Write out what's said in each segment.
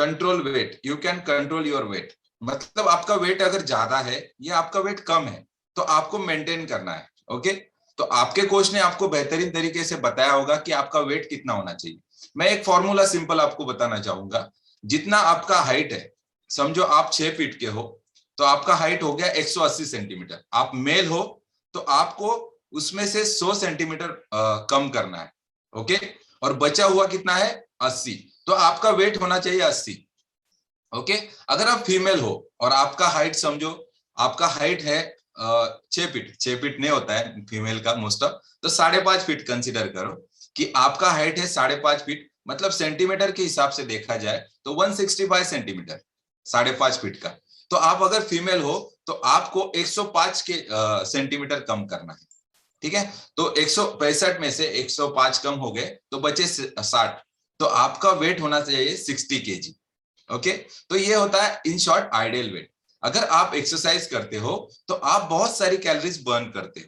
Control weight, you can control your weight, मतलब आपका wait अगर ज्यादा है या आपका वेट कम है तो आपको मेंटेन करना है। ओके, तो आपके कोच ने आपको बेहतरीन तरीके से बताया होगा कि आपका वेट कितना होना चाहिए। मैं एक फॉर्मूला सिंपल आपको बताना चाहूंगा। जितना आपका हाइट है, समझो आप 6 फीट के हो, तो आपका हाइट हो गया 180 सेंटीमीटर। आप मेल हो तो आपको उसमें से 100 सेंटीमीटर कम करना है। ओके, और बचा हुआ कितना है? 80। तो आपका वेट होना चाहिए 80। ओके, अगर आप फीमेल हो और आपका हाइट समझो, आपका हाइट है 6 फीट, 6 फीट नहीं होता है फीमेल का मोस्ट ऑफ, तो 5.5 फीट कंसिडर करो कि आपका हाइट है 5.5 फीट, मतलब सेंटीमीटर के हिसाब से देखा जाए तो 165 सेंटीमीटर, 5.5 फीट का। तो आप अगर फीमेल हो तो आपको 105 के सेंटीमीटर कम करना है। ठीक है, तो 165 में से 105 कम हो गए तो बचे 60, तो आपका वेट होना चाहिए 60 केजी। ओके, तो ये होता है इन शॉर्ट आइडियल वेट। अगर आप एक्सरसाइज करते हो तो आप बहुत सारी कैलोरीज बर्न करते हो।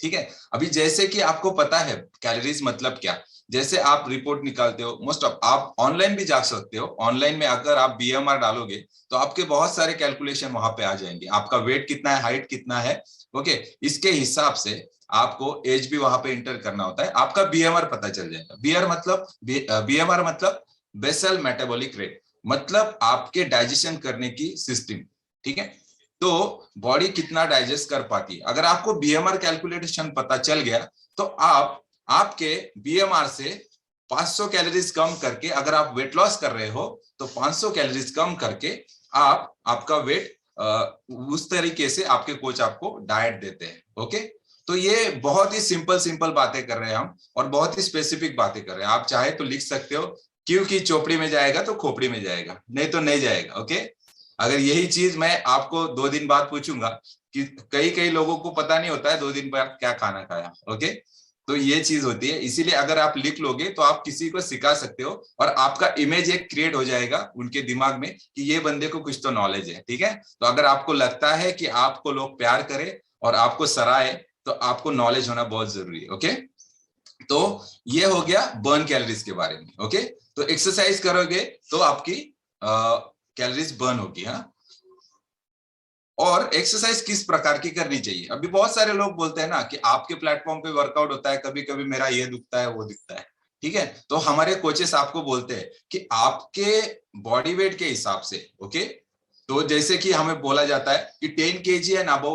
ठीक है, अभी जैसे कि आपको पता है कैलोरीज मतलब क्या, जैसे आप रिपोर्ट निकालते हो, मोस्ट ऑफ आप ऑनलाइन भी जा सकते हो। ऑनलाइन में अगर आप बीएमआर डालोगे तो आपके बहुत सारे कैलकुलेशन वहां पे आ जाएंगे। आपका वेट कितना है, हाइट कितना है, ओके, इसके हिसाब से आपको एज भी वहां पे इंटर करना होता है, आपका बीएमआर पता चल जाएगा। बीएमआर मतलब बेसल मेटाबॉलिक रेट, मतलब आपके डाइजेशन करने की सिस्टम। ठीक है, तो बॉडी कितना डाइजेस्ट कर पाती है। अगर आपको बीएमआर कैलकुलेशन पता चल गया तो आप आपके बीएमआर से 500 कैलोरीज कम करके, अगर आप वेट लॉस कर रहे हो तो 500 कैलोरीज कम करके आप आपका वेट उस तरीके से आपके कोच आपको डाइट देते हैं। ओके, तो ये बहुत ही सिंपल सिंपल बातें कर रहे हैं हम, और बहुत ही स्पेसिफिक बातें कर रहे हैं। आप चाहे तो लिख सकते हो, क्योंकि चोपड़ी में जाएगा तो खोपड़ी में जाएगा, नहीं तो नहीं जाएगा। ओके, अगर यही चीज मैं आपको 2 दिन बाद पूछूंगा कि कई कई लोगों को पता नहीं होता है 2 दिन बाद क्या खाना खाया। ओके, तो ये चीज होती है, इसीलिए अगर आप लिख लोगे तो आप किसी को सिखा सकते हो और आपका इमेज एक क्रिएट हो जाएगा उनके दिमाग में कि ये बंदे को कुछ तो नॉलेज है। ठीक है, तो अगर आपको लगता है कि आपको लोग प्यार करें और आपको सराहे तो आपको नॉलेज होना बहुत जरूरी है। ओके, तो ये हो गया बर्न कैलोरीज के बारे में। ओके, तो एक्सरसाइज करोगे तो आपकी कैलोरीज बर्न होगी। हाँ, और एक्सरसाइज किस प्रकार की करनी चाहिए। अभी बहुत सारे लोग बोलते हैं ना कि आपके प्लेटफॉर्म पे वर्कआउट होता है, कभी कभी मेरा ये दुखता है वो दिखता है। ठीक है, तो हमारे कोचेस आपको बोलते हैं कि आपके बॉडी वेट के हिसाब से, ओके, तो जैसे कि हमें बोला जाता है कि 10 kg एंड अबव